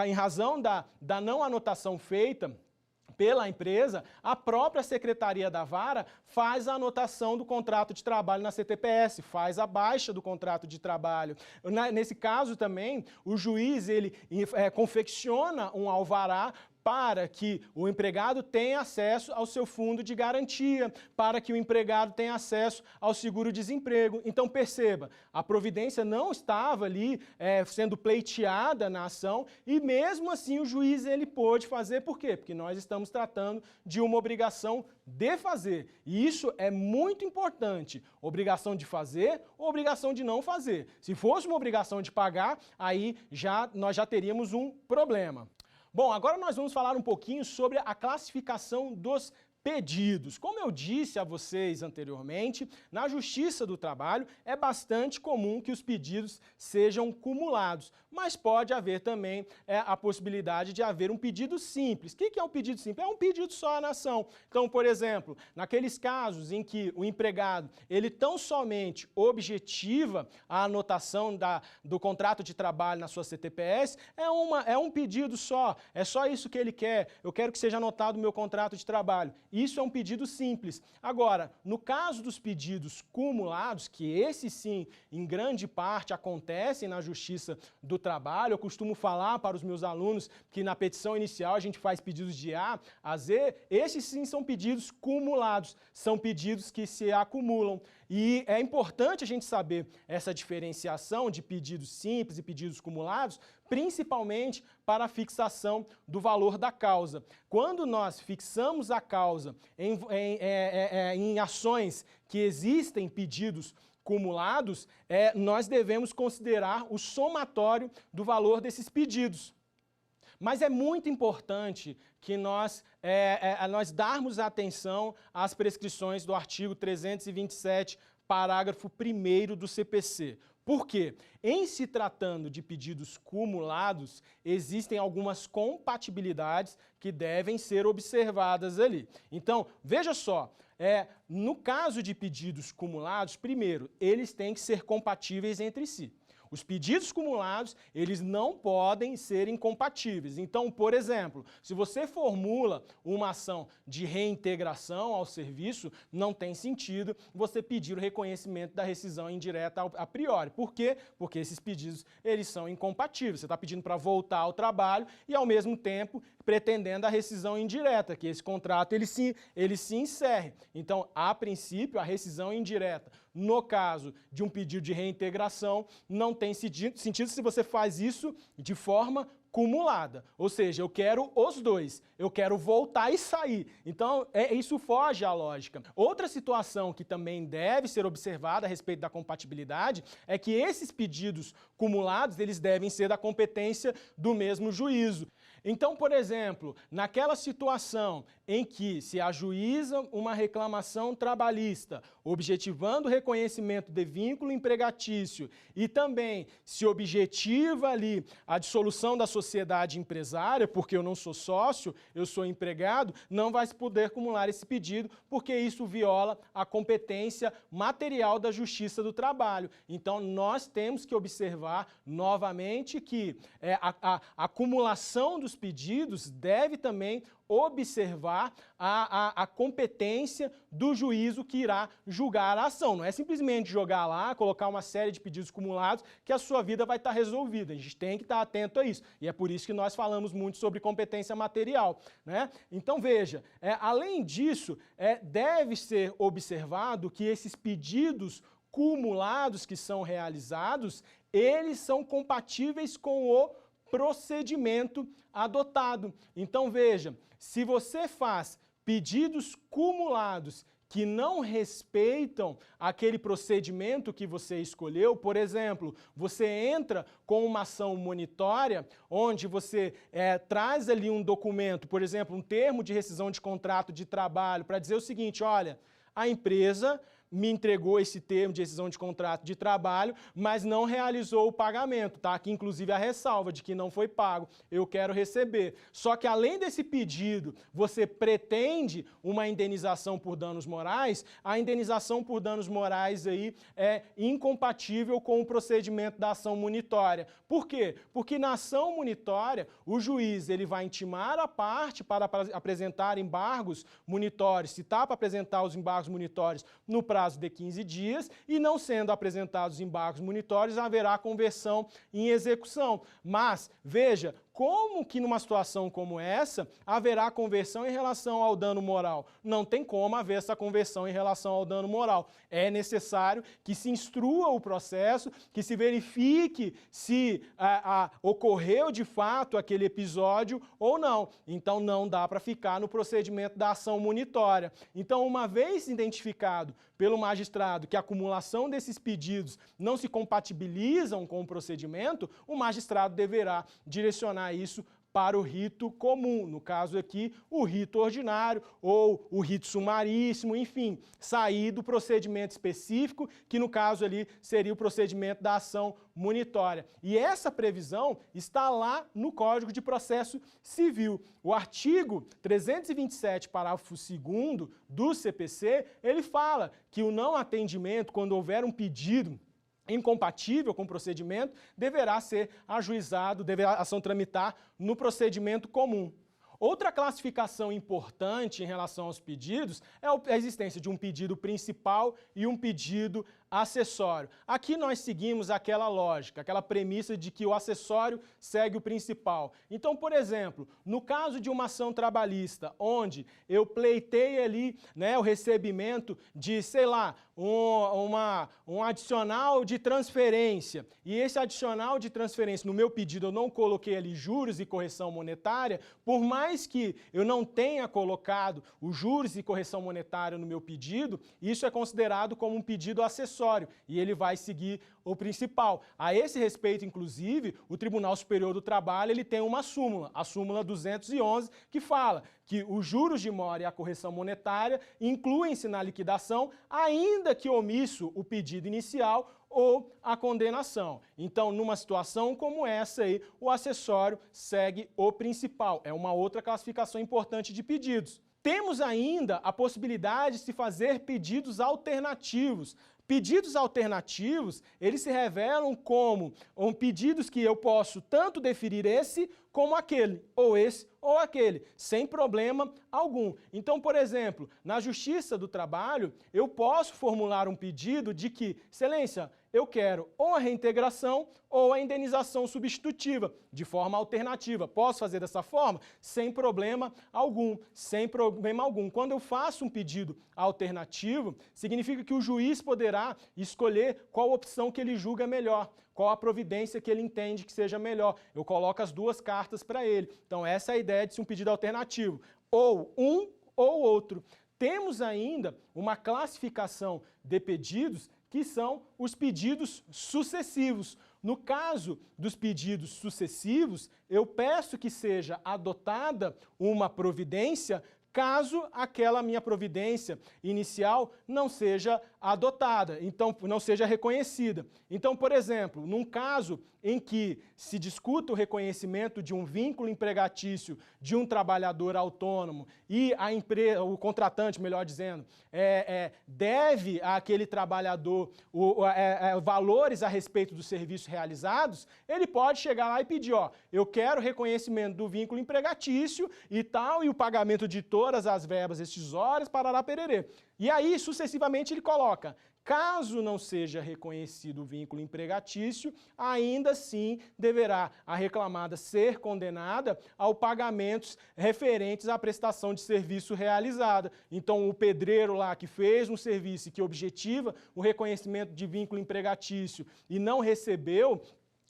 em razão da não anotação feita pela empresa, a própria Secretaria da Vara faz a anotação do contrato de trabalho na CTPS, faz a baixa do contrato de trabalho. Nesse caso também, o juiz ele confecciona um alvará para que o empregado tenha acesso ao seu fundo de garantia, para que o empregado tenha acesso ao seguro-desemprego. Então, perceba, a providência não estava ali sendo pleiteada na ação e, mesmo assim, o juiz ele pôde fazer. Por quê? Porque nós estamos tratando de uma obrigação de fazer. E isso é muito importante. Obrigação de fazer ou obrigação de não fazer. Se fosse uma obrigação de pagar, aí nós já teríamos um problema. Bom, agora nós vamos falar um pouquinho sobre a classificação dos pedidos. Como eu disse a vocês anteriormente, na Justiça do Trabalho é bastante comum que os pedidos sejam cumulados, mas pode haver também a possibilidade de haver um pedido simples. O que é um pedido simples? É um pedido só na ação. Então, por exemplo, naqueles casos em que o empregado ele tão somente objetiva a anotação do contrato de trabalho na sua CTPS, é um pedido só, é só isso que ele quer. Eu quero que seja anotado o meu contrato de trabalho. Isso é um pedido simples. Agora, no caso dos pedidos cumulados, que esses sim, em grande parte, acontecem na Justiça do Trabalho, eu costumo falar para os meus alunos que na petição inicial a gente faz pedidos de A a Z, esses sim são pedidos cumulados, são pedidos que se acumulam. E é importante a gente saber essa diferenciação de pedidos simples e pedidos cumulados, principalmente para a fixação do valor da causa. Quando nós fixamos a causa em ações que existem pedidos cumulados, nós devemos considerar o somatório do valor desses pedidos. Mas é muito importante que nós darmos atenção às prescrições do artigo 327, parágrafo 1º do CPC. Por quê? Em se tratando de pedidos cumulados, existem algumas compatibilidades que devem ser observadas ali. Então, veja só, no caso de pedidos cumulados, primeiro, eles têm que ser compatíveis entre si. Os pedidos cumulados, eles não podem ser incompatíveis. Então, por exemplo, se você formula uma ação de reintegração ao serviço, não tem sentido você pedir o reconhecimento da rescisão indireta a priori. Por quê? Porque esses pedidos, eles são incompatíveis. Você está pedindo para voltar ao trabalho e, ao mesmo tempo, pretendendo a rescisão indireta, que esse contrato ele se encerre. Então, a princípio, a rescisão indireta, no caso de um pedido de reintegração, não tem sentido se você faz isso de forma cumulada. Ou seja, eu quero os dois, eu quero voltar e sair. Então, isso foge à lógica. Outra situação que também deve ser observada a respeito da compatibilidade é que esses pedidos cumulados, eles devem ser da competência do mesmo juízo. Então, por exemplo, naquela situação em que se ajuíza uma reclamação trabalhista, objetivando o reconhecimento de vínculo empregatício e também se objetiva ali a dissolução da sociedade empresária, porque eu não sou sócio, eu sou empregado, não vai se poder acumular esse pedido, porque isso viola a competência material da Justiça do Trabalho. Então, nós temos que observar novamente que a acumulação dos dos pedidos deve também observar a competência do juízo que irá julgar a ação. Não é simplesmente jogar lá, colocar uma série de pedidos acumulados que a sua vida vai estar resolvida. A gente tem que estar atento a isso. E é por isso que nós falamos muito sobre competência material, né? Então, veja, além disso, deve ser observado que esses pedidos cumulados que são realizados, eles são compatíveis com o procedimento adotado. Então, veja, se você faz pedidos cumulados que não respeitam aquele procedimento que você escolheu, por exemplo, você entra com uma ação monitória, onde você traz ali um documento, por exemplo, um termo de rescisão de contrato de trabalho, para dizer o seguinte: olha, a empresa me entregou esse termo de rescisão de contrato de trabalho, mas não realizou o pagamento, tá? Aqui, inclusive, a ressalva de que não foi pago, eu quero receber. Só que, além desse pedido, você pretende uma indenização por danos morais, a indenização por danos morais aí é incompatível com o procedimento da ação munitória. Por quê? Porque na ação munitória, o juiz ele vai intimar a parte para apresentar embargos munitórios, se está para apresentar os embargos munitórios no prazo de 15 dias, e não sendo apresentados embargos munitórios, haverá conversão em execução. Mas, veja, como que numa situação como essa haverá conversão em relação ao dano moral? Não tem como haver essa conversão em relação ao dano moral. É necessário que se instrua o processo, que se verifique se ocorreu de fato aquele episódio ou não. Então não dá para ficar no procedimento da ação munitória. Então, uma vez identificado pelo magistrado que a acumulação desses pedidos não se compatibilizam com o procedimento, o magistrado deverá direcionar isso para o rito comum, no caso aqui, o rito ordinário ou o rito sumaríssimo, enfim, sair do procedimento específico, que no caso ali seria o procedimento da ação munitória. E essa previsão está lá no Código de Processo Civil. O artigo 327, parágrafo 2º do CPC, ele fala que o não atendimento, quando houver um pedido incompatível com o procedimento, deverá ser ajuizado, deverá a ação tramitar no procedimento comum. Outra classificação importante em relação aos pedidos é a existência de um pedido principal e um pedido acessório. Aqui nós seguimos aquela lógica, aquela premissa de que o acessório segue o principal. Então, por exemplo, no caso de uma ação trabalhista, onde eu pleitei ali, né, o recebimento de, sei lá, um adicional de transferência, e esse adicional de transferência, no meu pedido eu não coloquei ali juros e correção monetária, por mais que eu não tenha colocado os juros e correção monetária no meu pedido, isso é considerado como um pedido acessório, e ele vai seguir o principal. A esse respeito, inclusive, o Tribunal Superior do Trabalho ele tem uma súmula, a súmula 211, que fala que os juros de mora e a correção monetária incluem-se na liquidação, ainda que omisso o pedido inicial ou a condenação. Então, numa situação como essa aí, o acessório segue o principal. É uma outra classificação importante de pedidos. Temos ainda a possibilidade de se fazer pedidos alternativos. Pedidos alternativos, eles se revelam como pedidos que eu posso tanto deferir esse como aquele, ou esse ou aquele, sem problema algum. Então, por exemplo, na Justiça do Trabalho, eu posso formular um pedido de que, Excelência, eu quero ou a reintegração ou a indenização substitutiva, de forma alternativa. Posso fazer dessa forma? Sem problema algum, sem problema algum. Quando eu faço um pedido alternativo, significa que o juiz poderá escolher qual opção que ele julga melhor, qual a providência que ele entende que seja melhor. Eu coloco as duas cartas para ele. Então, essa é a ideia de ser um pedido alternativo, ou um ou outro. Temos ainda uma classificação de pedidos que são os pedidos sucessivos. No caso dos pedidos sucessivos, eu peço que seja adotada uma providência caso aquela minha providência inicial não seja adotada, então não seja reconhecida. Então, por exemplo, num caso em que se discuta o reconhecimento de um vínculo empregatício de um trabalhador autônomo e a empresa, o contratante, melhor dizendo, deve àquele trabalhador valores a respeito dos serviços realizados, ele pode chegar lá e pedir, ó, eu quero reconhecimento do vínculo empregatício e tal, e o pagamento de todas as verbas rescisórias, parará pererê. E aí, sucessivamente, ele coloca, caso não seja reconhecido o vínculo empregatício, ainda assim deverá a reclamada ser condenada ao pagamentos referentes à prestação de serviço realizada. Então, o pedreiro lá que fez um serviço e que objetiva o reconhecimento de vínculo empregatício e não recebeu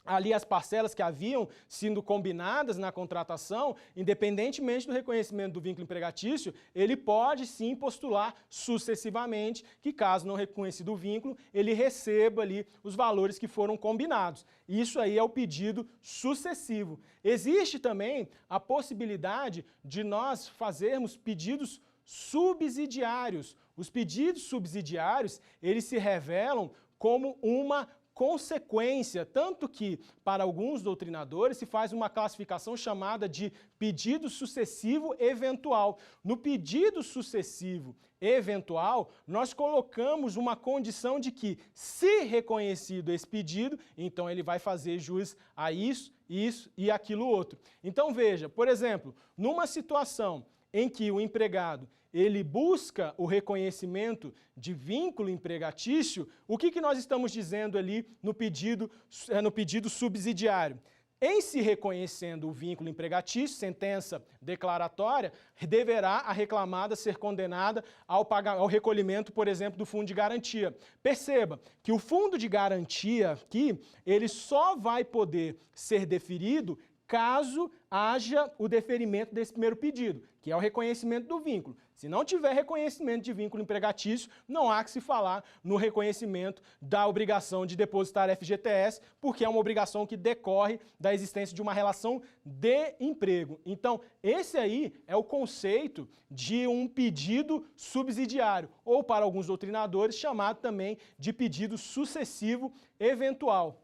ali as parcelas que haviam sido combinadas na contratação, independentemente do reconhecimento do vínculo empregatício, ele pode sim postular sucessivamente que, caso não reconhecido o vínculo, ele receba ali os valores que foram combinados. Isso aí é o pedido sucessivo. Existe também a possibilidade de nós fazermos pedidos subsidiários. Os pedidos subsidiários, eles se revelam como uma consequência, tanto que, para alguns doutrinadores, se faz uma classificação chamada de pedido sucessivo eventual. No pedido sucessivo eventual, nós colocamos uma condição de que, se reconhecido esse pedido, então ele vai fazer jus a isso e aquilo outro. Então veja, por exemplo, numa situação em que o empregado ele busca o reconhecimento de vínculo empregatício, o que nós estamos dizendo ali no pedido subsidiário? Em se reconhecendo o vínculo empregatício, sentença declaratória, deverá a reclamada ser condenada ao recolhimento, por exemplo, do fundo de garantia. Perceba que o fundo de garantia aqui, ele só vai poder ser deferido caso haja o deferimento desse primeiro pedido, que é o reconhecimento do vínculo. Se não tiver reconhecimento de vínculo empregatício, não há que se falar no reconhecimento da obrigação de depositar FGTS, porque é uma obrigação que decorre da existência de uma relação de emprego. Então, esse aí é o conceito de um pedido subsidiário, ou para alguns doutrinadores, chamado também de pedido sucessivo eventual.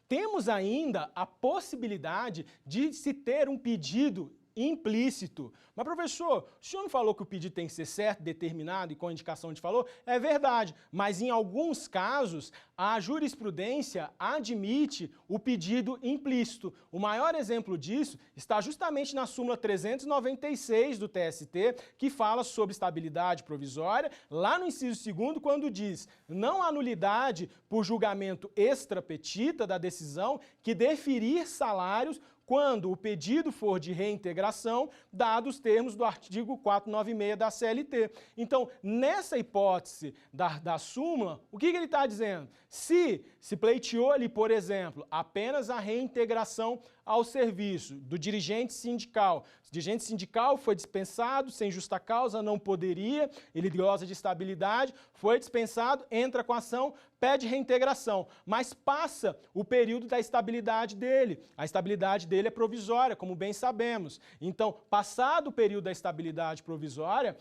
Temos ainda a possibilidade de se ter um pedido implícito. Mas, professor, o senhor não falou que o pedido tem que ser certo, determinado e com a indicação de valor? É verdade, mas em alguns casos a jurisprudência admite o pedido implícito. O maior exemplo disso está justamente na súmula 396 do TST, que fala sobre estabilidade provisória, lá no inciso 2º, quando diz: não há nulidade por julgamento extra petita da decisão que deferir salários quando o pedido for de reintegração, dados os termos do artigo 496 da CLT. Então, nessa hipótese da súmula, o que ele está dizendo? Se pleiteou ali, por exemplo, apenas a reintegração ao serviço do dirigente sindical, o dirigente sindical foi dispensado sem justa causa, não poderia, ele goza de estabilidade, foi dispensado, entra com ação, pede reintegração, mas passa o período da estabilidade dele. A estabilidade dele é provisória, como bem sabemos. Então, passado o período da estabilidade provisória,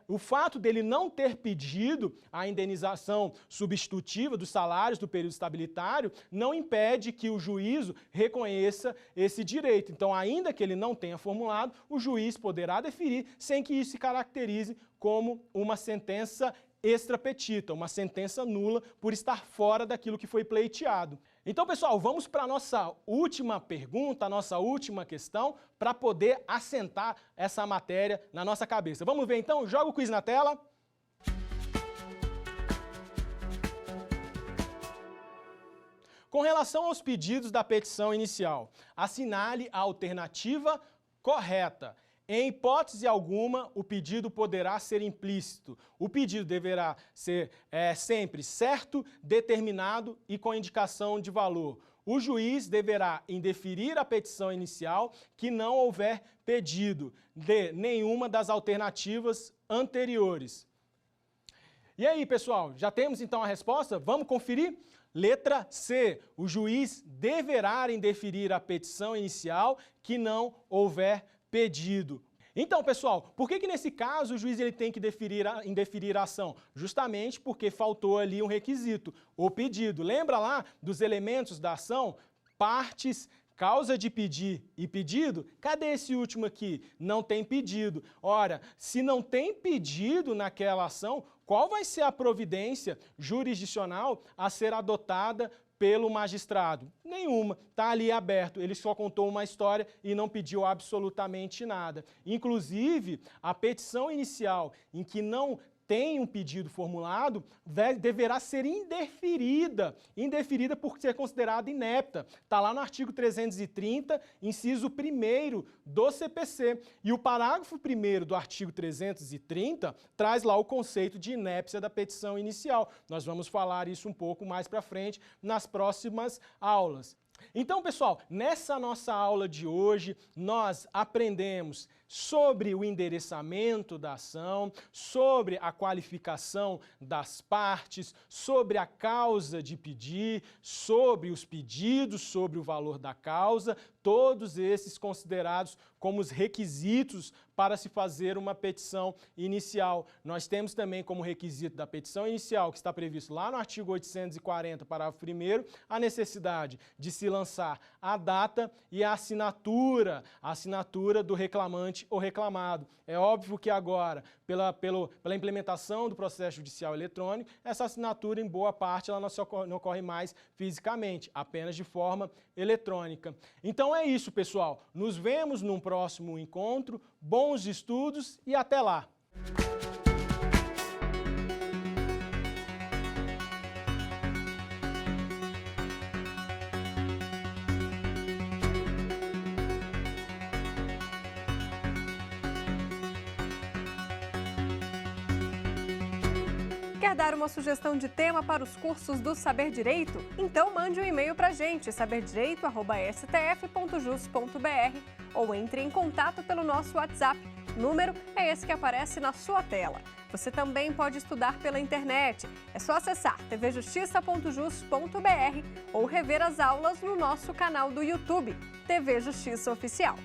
o fato dele não ter pedido a indenização substitutiva dos salários do período estabilitário não impede que o juízo reconheça esse direito. Então, ainda que ele não tenha formulado, o juiz poderá deferir sem que isso se caracterize como uma sentença extra petita, uma sentença nula por estar fora daquilo que foi pleiteado. Então, pessoal, vamos para a nossa última pergunta, a nossa última questão, para poder assentar essa matéria na nossa cabeça. Vamos ver então? Joga o quiz na tela. Com relação aos pedidos da petição inicial, assinale a alternativa correta. Em hipótese alguma, o pedido poderá ser implícito. O pedido deverá ser sempre certo, determinado e com indicação de valor. O juiz deverá indeferir a petição inicial que não houver pedido de nenhuma das alternativas anteriores. E aí, pessoal, já temos então a resposta? Vamos conferir? Letra C. O juiz deverá indeferir a petição inicial que não houver pedido. Então, pessoal, por que nesse caso o juiz ele tem que indeferir a ação? Justamente porque faltou ali um requisito, o pedido. Lembra lá dos elementos da ação? Partes, causa de pedir e pedido? Cadê esse último aqui? Não tem pedido. Ora, se não tem pedido naquela ação, qual vai ser a providência jurisdicional a ser adotada pelo magistrado? Nenhuma, está ali aberto, ele só contou uma história e não pediu absolutamente nada. Inclusive, a petição inicial em que não tem um pedido formulado, deverá ser indeferida por ser considerada inepta. Está lá no artigo 330, inciso 1º do CPC. E o parágrafo 1º do artigo 330 traz lá o conceito de inépcia da petição inicial. Nós vamos falar isso um pouco mais para frente nas próximas aulas. Então, pessoal, nessa nossa aula de hoje, nós aprendemos sobre o endereçamento da ação, sobre a qualificação das partes, sobre a causa de pedir, sobre os pedidos, sobre o valor da causa, todos esses considerados como os requisitos para se fazer uma petição inicial. Nós temos também como requisito da petição inicial, que está previsto lá no artigo 840, parágrafo 1º, a necessidade de se lançar a data e a assinatura do reclamante ou reclamado. É óbvio que agora, pela implementação do processo judicial eletrônico, essa assinatura, em boa parte, ela não ocorre mais fisicamente, apenas de forma eletrônica. Então é isso, pessoal. Nos vemos num próximo encontro. Bons estudos e até lá! Quer dar uma sugestão de tema para os cursos do Saber Direito? Então mande um e-mail para a gente, saberdireito@stf.jus.br, ou entre em contato pelo nosso WhatsApp. O número é esse que aparece na sua tela. Você também pode estudar pela internet. É só acessar tvjustiça.jus.br ou rever as aulas no nosso canal do YouTube, TV Justiça Oficial.